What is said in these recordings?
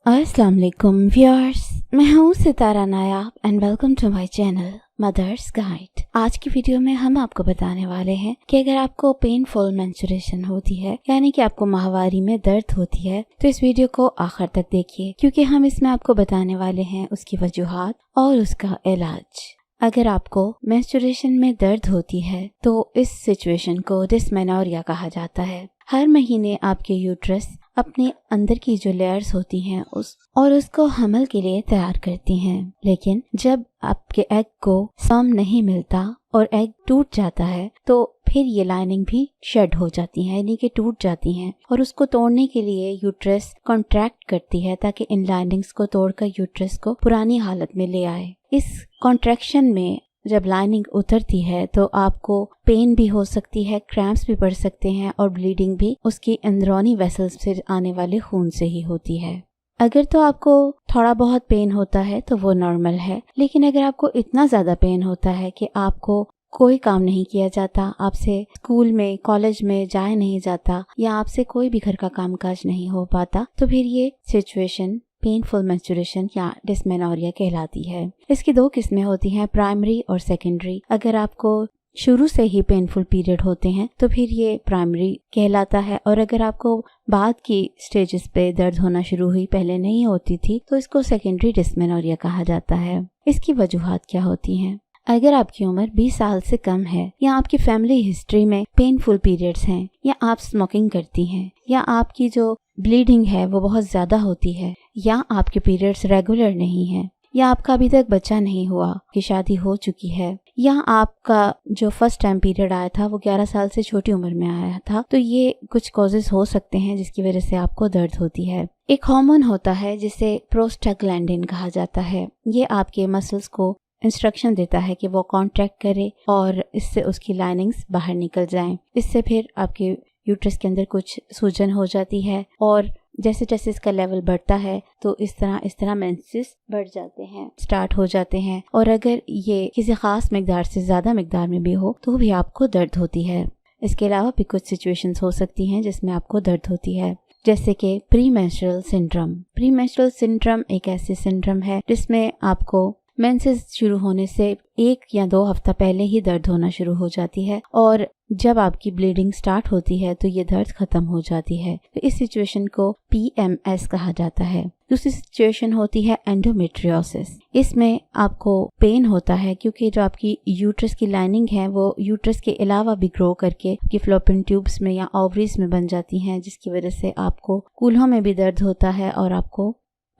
अस्सलाम वालेकुम व्यूअर्स, मैं हूँ Sitara Nayab and welcome to my channel mother's guide. आज की वीडियो में हम आपको बताने वाले हैं कि अगर आपको पेनफुल मेंस्ट्रुएशन होती है, यानी कि आपको माहवारी में दर्द होती है, तो इस वीडियो को आखिर तक देखिए, क्योंकि हम इसमें आपको बताने वाले हैं उसकी वजूहात और उसका इलाज। अगर आपको मेंस्ट्रुएशन में दर्द होती है तो इस सिचुएशन को डिस्मेनोरिया कहा जाता है। हर महीने आपके यूट्रस अपने अंदर की जो लेयर्स होती हैं उसको हमल के लिए तैयार करती हैं, लेकिन जब आपके एग को स्पर्म नहीं मिलता और एग टूट जाता है तो फिर ये लाइनिंग भी शेड हो जाती है, यानी कि टूट जाती हैं, और उसको तोड़ने के लिए यूट्रस कॉन्ट्रैक्ट करती है ताकि इन लाइनिंग्स को तोड़कर यूट्रस को पुरानी हालत में ले आए। इस कॉन्ट्रैक्शन में जब लाइनिंग उतरती है तो आपको पेन भी हो सकती है, क्रैम्प्स भी पड़ सकते हैं और ब्लीडिंग भी उसकी अंदरूनी वेसल्स से आने वाले खून से ही होती है। अगर तो आपको थोड़ा बहुत पेन होता है तो वो नॉर्मल है, लेकिन अगर आपको इतना ज़्यादा पेन होता है कि आपको कोई काम नहीं किया जाता, आपसे स्कूल में कॉलेज में जाया नहीं जाता या आपसे कोई भी घर का कामकाज नहीं हो पाता, तो फिर ये सिचुएशन पेनफुल मेंस्ट्रुएशन या डिस्मेनोरिया कहलाती है। इसकी दो किस्में होती हैं, प्राइमरी और सेकेंडरी। अगर आपको शुरू से ही पेनफुल पीरियड होते हैं तो फिर ये प्राइमरी कहलाता है, और अगर आपको बाद की स्टेजेस पे दर्द होना शुरू हुई, पहले नहीं होती थी, तो इसको सेकेंडरी डिस्मेनोरिया कहा जाता है। इसकी वजूहात क्या होती हैं? अगर आपकी उम्र 20 साल से कम है, या आपकी फैमिली हिस्ट्री में पेनफुल पीरियड्स हैं, या आप स्मोकिंग करती हैं, या आपकी जो ब्लीडिंग है वो बहुत ज़्यादा होती है, या आपके पीरियड्स रेगुलर नहीं है, या आपका अभी तक बच्चा नहीं हुआ, कि शादी हो चुकी है, या आपका जो फर्स्ट टाइम पीरियड आया था वो 11 साल से छोटी उम्र में आया था, तो ये कुछ कॉजेस हो सकते हैं जिसकी वजह से आपको दर्द होती है। एक हार्मोन होता है जिसे प्रोस्टाग्लैंडिन कहा जाता है। ये आपके मसल्स को इंस्ट्रक्शन देता है कि वो कॉन्ट्रैक्ट करे और इससे उसकी लाइनिंग्स बाहर निकल जाएं। इससे फिर आपके यूट्रस के अंदर कुछ सूजन हो जाती है, और जैसे जैसे इसका लेवल बढ़ता है तो इस तरह मेंसेस बढ़ जाते हैं, स्टार्ट हो जाते हैं, और अगर ये किसी खास मिकदार से ज़्यादा मिकदार में भी हो तो भी आपको दर्द होती है। इसके अलावा भी कुछ सिचुएशंस हो सकती हैं जिसमें आपको दर्द होती है, जैसे कि pre menstrual syndrome. Pre menstrual syndrome एक ऐसी सिंड्रोम है जिसमें आपको मेंसेस शुरू होने से 1 या 2 हफ्ता पहले ही दर्द होना शुरू हो जाती है, और जब आपकी ब्लीडिंग स्टार्ट होती है तो ये दर्द खत्म हो जाती है। तो इस सिचुएशन को PMS कहा जाता है। दूसरी सिचुएशन होती है एंडोमेट्रियोसिस। इसमें आपको पेन होता है क्योंकि जो आपकी यूट्रस की लाइनिंग है वो यूट्रस के अलावा भी ग्रो करके आपकी फ्लोपियन ट्यूब्स में या ओवरीज में बन जाती हैं, जिसकी वजह से आपको कूल्हों में भी दर्द होता है और आपको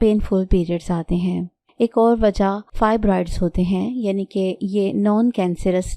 पेनफुल पीरियड्स आते हैं। एक और वजह फाइब्रॉइड्स होते हैं, यानी कि ये नॉन कैंसरस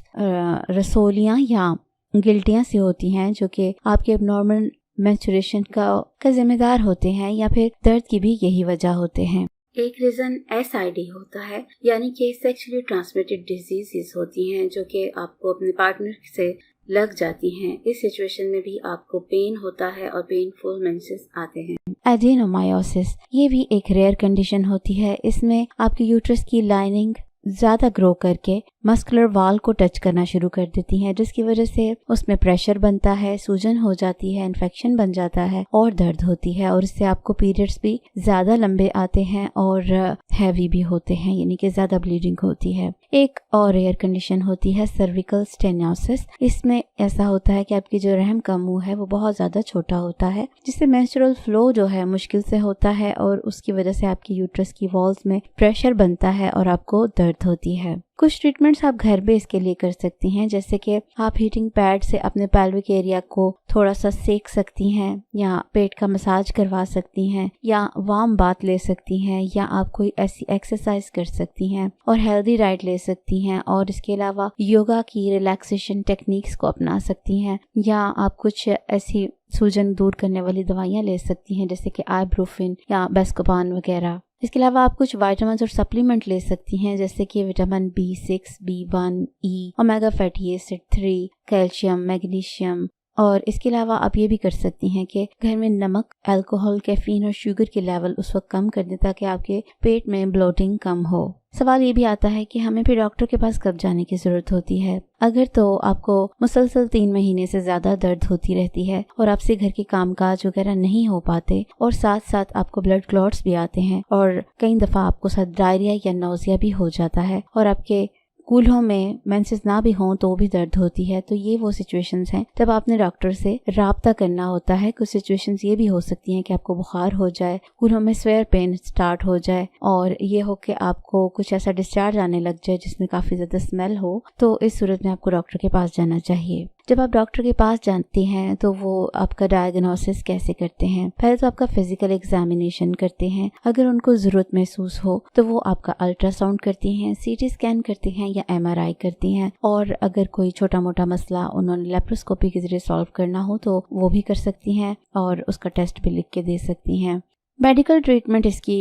रसोलियाँ या गिल्टियाँ से होती हैं जो कि आपके नॉर्मल मेंस्ट्रुएशन का जिम्मेदार होते हैं, या फिर दर्द की भी यही वजह होते हैं। एक रीज़न SID होता है, यानी कि सेक्सुअली ट्रांसमिटेड डिजीजेस होती हैं जो कि आपको अपने पार्टनर से लग जाती हैं। इस सिचुएशन में भी आपको पेन होता है और पेनफुल मेंसेस आते हैं। एडेनोमायोसिस ये भी एक रेयर कंडीशन होती है। इसमें आपकी यूट्रस की लाइनिंग ज़्यादा ग्रो करके मस्कुलर वाल को टच करना शुरू कर देती हैं, जिसकी वजह से उसमें प्रेशर बनता है, सूजन हो जाती है, इन्फेक्शन बन जाता है और दर्द होती है, और इससे आपको पीरियड्स भी ज़्यादा लंबे आते हैं और हैवी भी होते हैं, यानी कि ज़्यादा ब्लीडिंग होती है। एक और रेयर कंडीशन होती है सर्विकल स्टेनोसिस। इसमें ऐसा होता है कि आपकी जो रहम का मुंह है वो बहुत ज़्यादा छोटा होता है, जिससे मेंस्ट्रुअल फ्लो जो है मुश्किल से होता है, और उसकी वजह से आपकी यूट्रस की वॉल्स में प्रेशर बनता है और आपको दर्द होती है। कुछ ट्रीटमेंट्स आप घर पे इसके लिए कर सकती हैं, जैसे कि आप हीटिंग पैड से अपने पेल्विक एरिया को थोड़ा सा सेक सकती हैं, या पेट का मसाज करवा सकती हैं, या वार्म बाथ ले सकती हैं, या आप कोई ऐसी एक्सरसाइज कर सकती हैं और हेल्दी डाइट ले सकती हैं, और इसके अलावा योगा की रिलैक्सेशन टेक्निक्स को अपना सकती हैं, या आप कुछ ऐसी सूजन दूर करने वाली दवाइयाँ ले सकती हैं जैसे कि आइब्रोफिन या बेस्कोपान वगैरह। इसके अलावा आप कुछ विटामिन और सप्लीमेंट ले सकती हैं, जैसे कि vitamin B6, B1, E, omega fatty acid 3, calcium, magnesium और इसके अलावा आप ये भी कर सकती हैं कि घर में नमक, अल्कोहल, कैफीन और शुगर के लेवल उस वक्त कम कर दें ताकि आपके पेट में ब्लोटिंग कम हो। सवाल ये भी आता है कि हमें फिर डॉक्टर के पास कब जाने की जरूरत होती है। अगर तो आपको मुसलसल 3 महीने से ज्यादा दर्द होती रहती है और आपसे घर के कामकाज वगैरह नहीं हो पाते और साथ साथ आपको ब्लड क्लॉट्स भी आते हैं और कई दफा आपको साथ डायरिया या नौजिया भी हो जाता है और आपके कूल्हों में मेंसेस ना भी हों तो भी दर्द होती है, तो ये वो सिचुएशंस हैं जब आपने डॉक्टर से राब्ता करना होता है। कुछ सिचुएशंस ये भी हो सकती हैं कि आपको बुखार हो जाए, कूल्हों में स्वेयर पेन स्टार्ट हो जाए और ये हो कि आपको कुछ ऐसा डिस्चार्ज आने लग जाए जिसमें काफ़ी ज़्यादा स्मेल हो, तो इस सूरत में आपको डॉक्टर के पास जाना चाहिए। जब आप डॉक्टर के पास जाते हैं तो वो आपका डायग्नोसिस कैसे करते हैं? पहले तो आपका फिजिकल एग्जामिनेशन करते हैं, अगर उनको ज़रूरत महसूस हो तो वो आपका अल्ट्रासाउंड करती हैं, सीटी स्कैन करती हैं या MRI करती हैं और अगर कोई छोटा मोटा मसला उन्होंने लेप्रोस्कोपी के जरिए सॉल्व करना हो तो वो भी कर सकती हैं और उसका टेस्ट भी लिख के दे सकती हैं। मेडिकल ट्रीटमेंट इसकी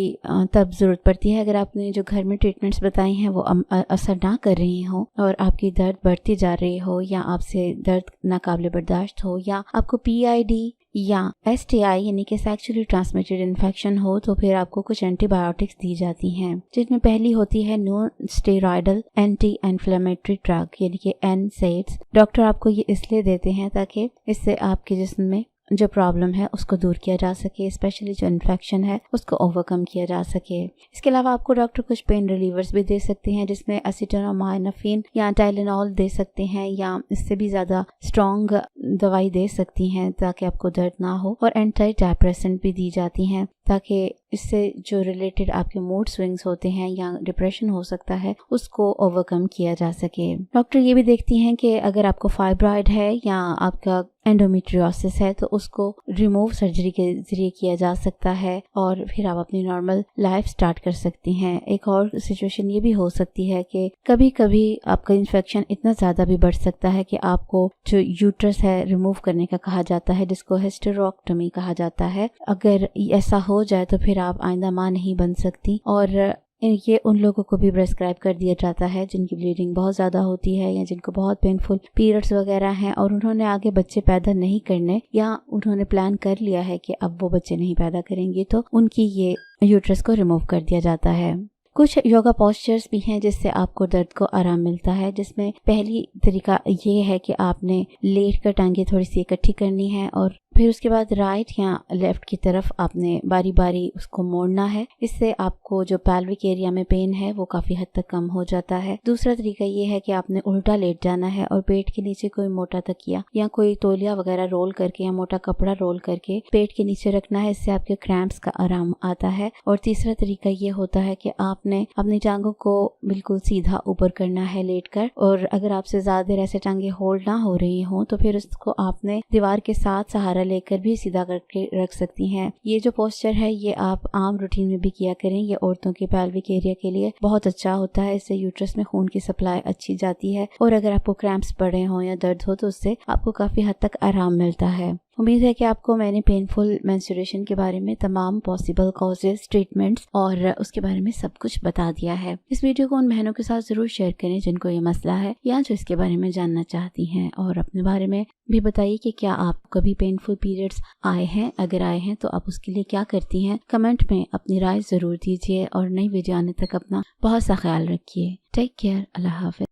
तब ज़रूरत पड़ती है अगर आपने जो घर में ट्रीटमेंट्स बताई हैं वो असर ना कर रही हो और आपकी दर्द बढ़ती जा रही हो या आपसे दर्द नाकाबिले बर्दाश्त हो या आपको PID या STI यानी कि सेक्सुअली ट्रांसमिटेड इन्फेक्शन हो, तो फिर आपको कुछ एंटीबायोटिक्स दी जाती हैं जिनमें पहली होती है non steroidal anti inflammatory drug यानी कि NSAIDs। डॉक्टर आपको ये इसलिए देते हैं ताकि इससे आपके जिस्म में जो प्रॉब्लम है उसको दूर किया जा सके, स्पेशली जो इन्फेक्शन है उसको ओवरकम किया जा सके। इसके अलावा आपको डॉक्टर कुछ पेन रिलीवर्स भी दे सकते हैं जिसमें एसिटामिनोफेन या टाइलेनॉल दे सकते हैं या इससे भी ज़्यादा स्ट्रॉन्ग दवाई दे सकती हैं ताकि आपको दर्द ना हो, और एंटी डिप्रेसेंट भी दी जाती हैं ताकि इससे जो रिलेटेड आपके मूड स्विंग्स होते हैं या डिप्रेशन हो सकता है उसको ओवरकम किया जा सके। डॉक्टर ये भी देखती हैं कि अगर आपको फाइब्रॉइड है या आपका एंडोमेट्रियोसिस है तो उसको रिमूव सर्जरी के जरिए किया जा सकता है और फिर आप अपनी नॉर्मल लाइफ स्टार्ट कर सकती हैं। एक और सिचुएशन ये भी हो सकती है कि कभी कभी आपका इन्फेक्शन इतना ज़्यादा भी बढ़ सकता है कि आपको जो यूट्रस है रिमूव करने का कहा जाता है जिसको हिस्टेरेक्टोमी कहा जाता है। अगर ऐसा हो जाए तो फिर आप आइंदा माँ नहीं बन सकती और ये उन लोगों को भी प्रेस्क्राइब कर दिया जाता है जिनकी ब्लीडिंग बहुत ज़्यादा होती है या जिनको बहुत पेनफुल पीरियड्स वगैरह हैं और उन्होंने आगे बच्चे पैदा नहीं करने या उन्होंने प्लान कर लिया है कि अब वो बच्चे नहीं पैदा करेंगे, तो उनकी ये यूट्रस को रिमूव कर दिया जाता है। कुछ योगा पोस्चर्स भी हैं जिससे आपको दर्द को आराम मिलता है, जिसमें पहली तरीका ये है कि आपने लेट कर टांगे थोड़ी सी इकट्ठी करनी है और फिर उसके बाद राइट या लेफ्ट की तरफ आपने बारी बारी उसको मोड़ना है। इससे आपको जो पैल्विक एरिया में पेन है वो काफ़ी हद तक कम हो जाता है। दूसरा तरीका ये है कि आपने उल्टा लेट जाना है और पेट के नीचे कोई मोटा तकिया या कोई तौलिया वगैरह रोल करके या मोटा कपड़ा रोल करके पेट के नीचे रखना है, इससे आपके क्रैम्प्स का आराम आता है। और तीसरा तरीका ये होता है कि आपने अपनी टांगों को बिल्कुल सीधा ऊपर करना है लेटकर, और अगर आपसे ज़्यादा देर ऐसे टांगे होल्ड ना हो रही हों तो फिर उसको आपने दीवार के साथ सहारा लेकर भी सीधा करके रख सकती हैं। ये जो पोस्चर है ये आप आम रूटीन में भी किया करें, ये औरतों के पैल्विक एरिया के लिए बहुत अच्छा होता है। इससे यूट्रस में खून की सप्लाई अच्छी जाती है और अगर आपको क्रैम्प्स पड़े हों या दर्द हो तो उससे आपको काफ़ी हद तक आराम मिलता है। उम्मीद है कि आपको मैंने पेनफुल मेंस्ट्रुएशन के बारे में तमाम पॉसिबल कॉजेज, ट्रीटमेंट्स और उसके बारे में सब कुछ बता दिया है। इस वीडियो को उन बहनों के साथ जरूर शेयर करें जिनको ये मसला है या जो इसके बारे में जानना चाहती हैं, और अपने बारे में भी बताइए कि क्या आपको कभी पेनफुल पीरियड्स आए हैं, अगर आए हैं तो आप उसके लिए क्या करती हैं। कमेंट में अपनी राय जरूर दीजिए और नई वीडियो आने तक अपना बहुत सा ख्याल रखिए। टेक केयर, अल्लाह हाफिज।